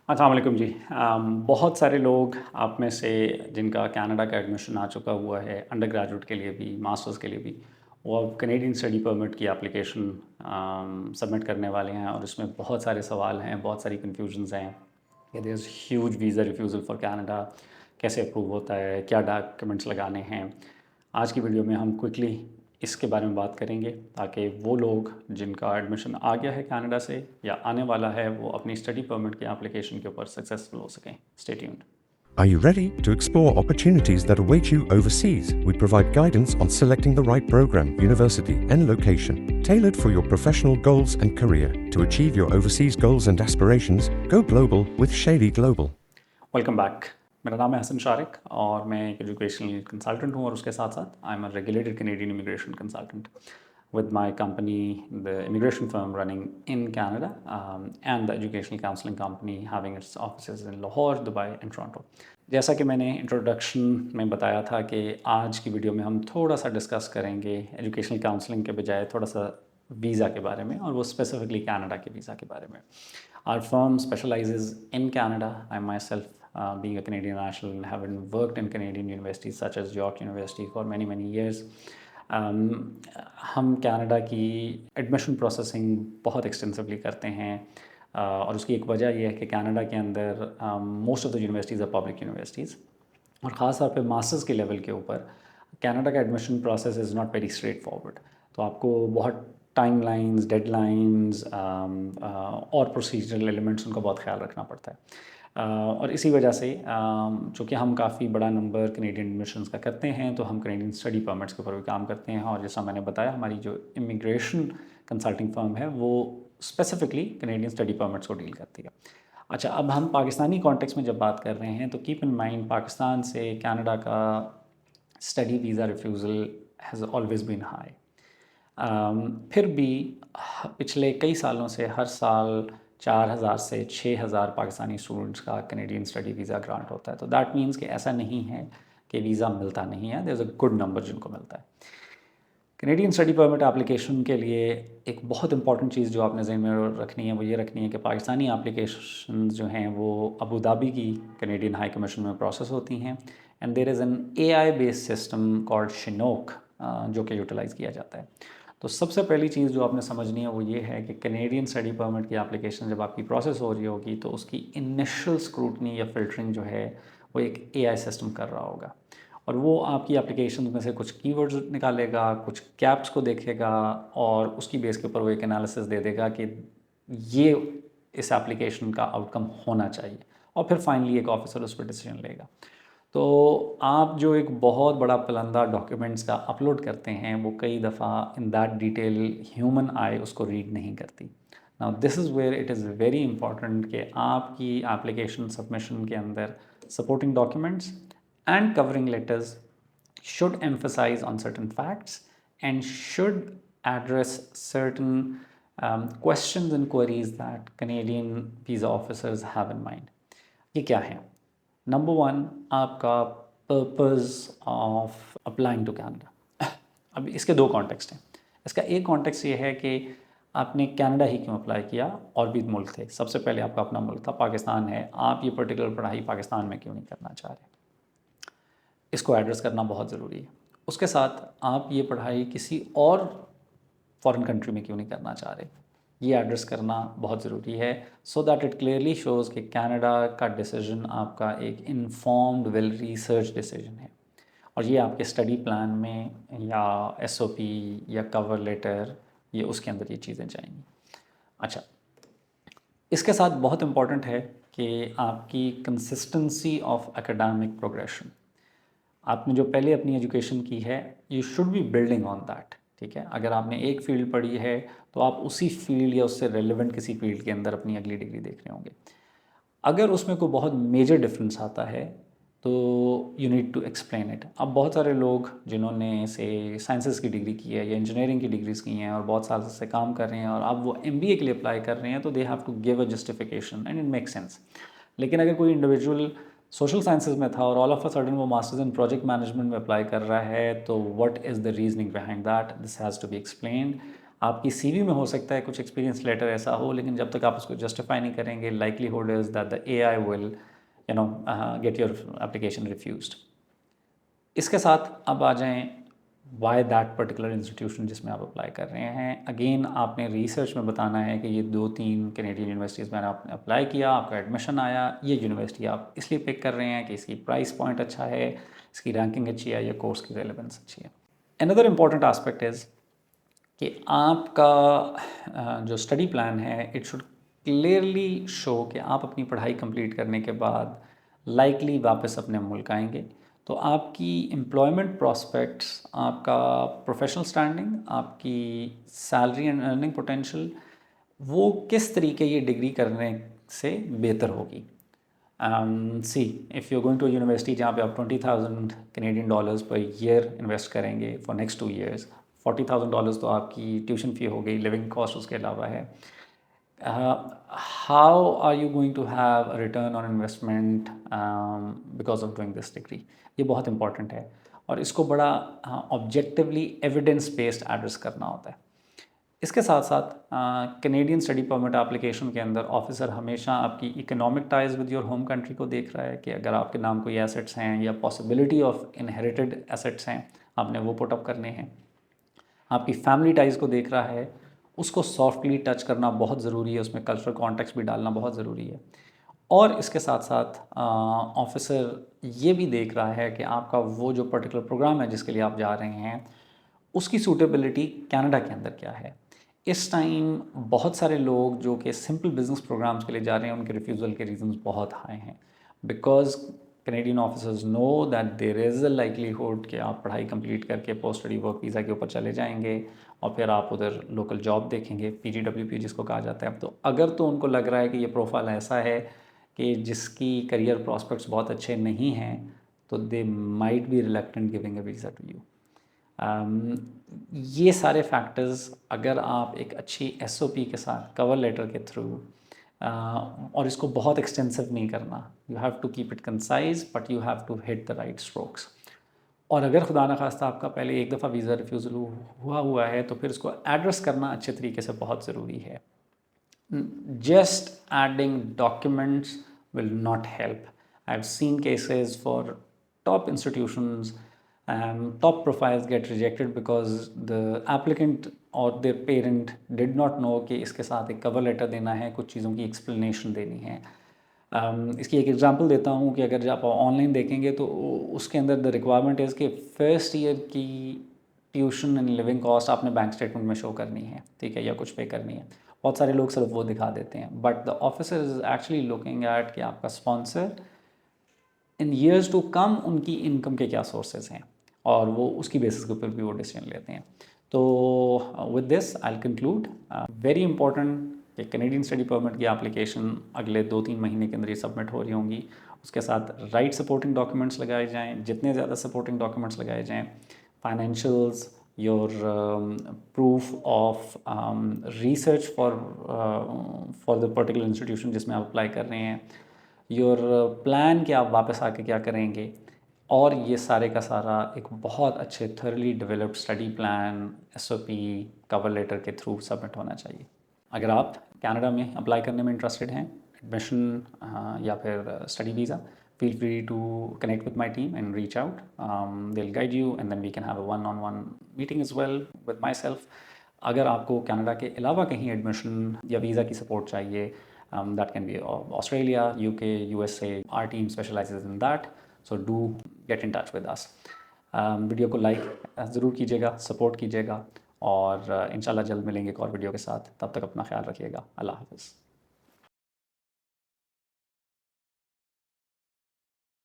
अस्सलाम वालेकुम जी। बहुत सारे लोग आप में से जिनका कनाडा का एडमिशन आ चुका हुआ है अंडर ग्रेजुएट के लिए भी, मास्टर्स के लिए भी, वो अब कनेडियन स्टडी परमिट की एप्लीकेशन सबमिट करने वाले हैं और उसमें बहुत सारे सवाल हैं, बहुत सारी कन्फ्यूजन्स हैं कि there is huge visa refusal for Canada, कैसे अप्रूव होता है, क्या डॉक्यूमेंट्स लगाने हैं। आज की वीडियो में हम क्विकली इसके बारे में बात करेंगे ताकि वो लोग जिनका एडमिशन आ गया है कनाडा से या आने वाला है वो अपनी स्टडी परमिट की एप्लीकेशन के ऊपर सक्सेसफुल हो सकें। Stay tuned. Are you ready to explore opportunities that await you overseas? We provide guidance on selecting the right program, university, and location, tailored for your professional goals and career. To achieve your overseas goals and aspirations, go global with Shady Global. Welcome back. मेरा नाम है हसन शारिक और मैं एक educational consultant हूँ और उसके साथ साथ I am a regulated Canadian immigration consultant with my company, the immigration firm running in Canada, and the educational counseling company having its offices in Lahore, Dubai and Toronto. जैसा कि मैंने introduction में बताया था कि आज की वीडियो में हम थोड़ा सा डिस्कस करेंगे एजुकेशनल काउंसलिंग के बजाय थोड़ा सा वीज़ा के बारे में और वो स्पेसिफिकली कनाडा के वीज़ा के बारे में। Our firm specializes in Canada. I myself, being a Canadian national, having worked in Canadian universities such as York University for many years. हम कनाडा की एडमिशन प्रोसेसिंग बहुत एक्सटेंसिवली करते हैं और उसकी एक वजह यह है कि कनाडा के अंदर most of the universities are public universities और ख़ास तौर पे मास्टर्स के लेवल के ऊपर कनाडा का admission process is not very straight forward. तो आपको बहुत टाइमलाइंस, डेडलाइंस और प्रोसीजरल एलिमेंट्स उनका बहुत ख्याल रखना पड़ता है। और इसी वजह से चूँकि हम काफ़ी बड़ा नंबर कनेडियन एडमिशन्स का करते हैं तो हम कनेडियन स्टडी परमिट्स के ऊपर भी काम करते हैं और जैसा मैंने बताया हमारी जो इमिग्रेशन कंसल्टिंग फर्म है वो स्पेसिफिकली कनेडियन स्टडी परमिट्स को डील करती है। अच्छा, अब हम पाकिस्तानी कॉन्टेक्स्ट में जब बात कर रहे हैं तो कीप इन माइंड पाकिस्तान से कनाडा का study visa refusal has always been high. फिर भी पिछले कई सालों से हर साल 4,000 से 6,000 पाकिस्तानी स्टूडेंट्स का कनेडियन स्टडी वीज़ा ग्रांट होता है। तो दैट मीन्स कि ऐसा नहीं है कि वीज़ा मिलता नहीं है, there is a good number जिनको मिलता है। कनेडियन स्टडी परमिट एप्लीकेशन के लिए एक बहुत इंपॉर्टेंट चीज़ जो आपने ज़हन में रखनी है वो ये रखनी है कि पाकिस्तानी एप्लीकेशन जो हैं वो अबू धाबी की कनेडियन हाई कमीशन में प्रोसेस होती हैं and there is an AI based system called Chinook जो कि यूटिलाइज़ किया जाता है। तो सबसे पहली चीज़ जो आपने समझनी है वो ये है कि कनेडियन स्टडी परमिट की एप्लीकेशन जब आपकी प्रोसेस हो रही होगी तो उसकी इनिशियल स्क्रूटनी या फ़िल्टरिंग जो है वो एक AI सिस्टम कर रहा होगा और वो आपकी एप्लीकेशन में से कुछ कीवर्ड्स निकालेगा, कुछ गैप्स को देखेगा और उसकी बेस के ऊपर वो एक एनालिसिस दे देगा कि ये इस एप्लीकेशन का आउटकम होना चाहिए और फिर फाइनली एक ऑफिसर उस पर डिसीजन लेगा। तो आप जो एक बहुत बड़ा पलंदा डॉक्यूमेंट्स का अपलोड करते हैं वो कई दफ़ा in that detail human eye उसको रीड नहीं करती। Now this is where it is very important कि आपकी एप्लीकेशन सबमिशन के अंदर supporting documents and covering letters should emphasize on certain facts and should address certain questions and queries that Canadian visa officers have in mind. ये क्या है? Number one, आपका purpose of applying to Canada. अब इसके दो context हैं। इसका एक कॉन्टेक्स्ट ये है कि आपने कनाडा ही क्यों अप्लाई किया, और भी मुल्क थे। सबसे पहले आपका अपना मुल्क था, पाकिस्तान है, आप ये पर्टिकुलर पढ़ाई पाकिस्तान में क्यों नहीं करना चाह रहे, इसको एड्रेस करना बहुत ज़रूरी है। उसके साथ आप ये पढ़ाई किसी और फॉरेन कंट्री में क्यों नहीं करना चाह रहे, ये एड्रेस करना बहुत ज़रूरी है so that it clearly shows कि कनाडा का डिसीजन आपका एक इन्फॉर्म्ड वेल रिसर्च डिसीजन है और ये आपके स्टडी प्लान में या SOP या कवर लेटर ये उसके अंदर ये चीज़ें जाएंगी। अच्छा, इसके साथ बहुत इम्पॉर्टेंट है कि आपकी कंसिस्टेंसी ऑफ एकेडमिक प्रोग्रेशन। आपने जो पहले अपनी एजुकेशन की है you should be building on that. ठीक है, अगर आपने एक फ़ील्ड पढ़ी है तो आप उसी फील्ड या उससे रेलिवेंट किसी फील्ड के अंदर अपनी अगली डिग्री देख रहे होंगे। अगर उसमें कोई बहुत मेजर डिफरेंस आता है तो you need to explain it. अब बहुत सारे लोग जिन्होंने से साइंसेस की डिग्री की है या इंजीनियरिंग की डिग्रीज़ की हैं और बहुत साल से काम कर रहे हैं और अब वो MBA के लिए अप्लाई कर रहे हैं तो they have to give a justification and it make sense. लेकिन अगर कोई इंडिविजुअल सोशल साइंसेज में था और ऑल ऑफ अ सडन वो मास्टर्स इन प्रोजेक्ट मैनेजमेंट में अप्लाई कर रहा है तो what is the reasoning behind that, this has to be explained. आपकी सीवी में हो सकता है कुछ एक्सपीरियंस लेटर ऐसा हो, लेकिन जब तक आप उसको जस्टिफाई नहीं करेंगे, likelihood is that the AI will get your application refused. इसके साथ अब आ जाएं वाई दैट पर्टिकुलर इंस्टीट्यूशन जिसमें आप अप्लाई कर रहे हैं। अगेन आपने रिसर्च में बताना है कि ये 2-3 कैनेडियन यूनिवर्सिटीज़ में आपने अप्लाई किया, आपका एडमिशन आया, ये यूनिवर्सिटी आप इसलिए पिक कर रहे हैं कि इसकी प्राइस पॉइंट अच्छा है, इसकी रैंकिंग अच्छी है, या कोर्स की रेलेवेंस अच्छी है। अनदर इम्पॉर्टेंट आस्पेक्ट इज़ कि आपका जो स्टडी प्लान है इट शुड क्लियरली शो कि आप अपनी पढ़ाई कंप्लीट करने के बाद लाइकली वापस अपने मुल्क आएंगे। तो आपकी एम्प्लॉयमेंट प्रॉस्पेक्ट्स, आपका प्रोफेशनल स्टैंडिंग, आपकी सैलरी एंड अर्निंग पोटेंशियल, वो किस तरीके ये डिग्री करने से बेहतर होगी। See if you going to university जहाँ पे आप 20,000 कैनेडियन डॉलर्स पर ईयर इन्वेस्ट करेंगे फॉर नेक्स्ट 2 ईयर्स, $40,000 तो आपकी ट्यूशन फ़ी हो गई, लिविंग कॉस्ट उसके अलावा है। How are you going to have a return on investment because of doing this degree? ये बहुत इंपॉर्टेंट है और इसको बड़ा ऑब्जेक्टिवली एविडेंस बेस्ड एड्रेस करना होता है। इसके साथ साथ कैनेडियन स्टडी परमिट एप्लीकेशन के अंदर ऑफिसर हमेशा आपकी economic ties with your home country को देख रहा है कि अगर आपके नाम कोई एसेट्स हैं या पॉसिबिलिटी ऑफ इनहेरिटेड एसेट्स हैं, आपने वो पुट अप करने हैं। आपकी फैमिली टाइज को देख रहा है, उसको सॉफ्टली टच करना बहुत ज़रूरी है, उसमें कल्चरल कॉन्टेक्स्ट भी डालना बहुत ज़रूरी है। और इसके साथ साथ ऑफिसर ये भी देख रहा है कि आपका वो जो पर्टिकुलर प्रोग्राम है जिसके लिए आप जा रहे हैं, उसकी सूटेबिलिटी कनाडा के अंदर क्या है। इस टाइम बहुत सारे लोग जो कि सिंपल बिजनेस प्रोग्राम्स के लिए जा रहे हैं, उनके रिफ्यूज़ल के रीजंस बहुत हाई हैं, because Canadian officers know that there is a likelihood कि आप पढ़ाई कंप्लीट करके पोस्ट स्टडी वर्क वीज़ा के ऊपर चले जाएंगे और फिर आप उधर लोकल जॉब देखेंगे, PGWP जिसको कहा जाता है। तो अगर तो उनको लग रहा है कि ये प्रोफाइल ऐसा है कि जिसकी करियर प्रॉस्पेक्ट्स बहुत अच्छे नहीं हैं, तो they might be reluctant giving a visa to you. ये सारे फैक्टर्स अगर आप एक अच्छी SOP के साथ कवर लेटर के थ्रू, और इसको बहुत एक्सटेंसिव नहीं करना, you have to keep it concise but you have to hit the right strokes. और अगर खुदा न खास्ता आपका पहले एक दफ़ा वीज़ा रिफ्यूज़ल हुआ है तो फिर इसको एड्रेस करना अच्छे तरीके से बहुत ज़रूरी है। Just adding documents will not help. I've seen cases for top institutions, top profiles get rejected because the applicant or their parent did not know कि इसके साथ एक कवर लेटर देना है, कुछ चीज़ों की एक्सप्लेनेशन देनी है। इसकी एक एग्जांपल देता हूँ कि अगर आप ऑनलाइन देखेंगे तो उसके अंदर द रिक्वायरमेंट इज़ कि फर्स्ट ईयर की ट्यूशन एंड लिविंग कॉस्ट आपने बैंक स्टेटमेंट में शो करनी है, ठीक है, या कुछ पे करनी है। बहुत सारे लोग सिर्फ वो दिखा देते हैं, but the officer is actually looking at कि आपका sponsor in years to come उनकी इनकम के क्या सोर्सेज हैं, और वो उसकी बेसिस के ऊपर भी वो डिसीजन लेते हैं। तो with this I will conclude, very important कि कैनेडियन स्टडी परमिट की एप्लीकेशन अगले 2-3 महीने के अंदर ये सबमिट हो रही होंगी। उसके साथ राइट सपोर्टिंग डॉक्यूमेंट्स लगाए जाएँ, जितने ज़्यादा सपोर्टिंग डॉक्यूमेंट्स लगाए जाएँ, financials, your proof of research for the particular institution जिसमें आप अप्लाई कर रहे हैं, your plan कि आप वापस आके क्या करेंगे, और ये सारे का सारा एक बहुत अच्छे thoroughly developed study plan SOP cover letter के थ्रू सबमिट होना चाहिए। अगर आप कनाडा में अप्लाई करने में इंटरेस्टेड हैं, एडमिशन या फिर study visa, feel free to connect with my team and reach out. They'll guide you and then we can have a one-on-one meeting as well with myself. अगर आपको Canada के अलावा कहीं एडमिशन या visa की support चाहिए, that can be Australia, UK, USA. Our team specializes in that. So do get in touch with us. Video को like ज़रूर कीजिएगा, सपोर्ट कीजिएगा, और इंशाल्लाह जल्द मिलेंगे एक और वीडियो के साथ। तब तक अपना ख्याल रखिएगा। अल्लाह हाफ़िज़।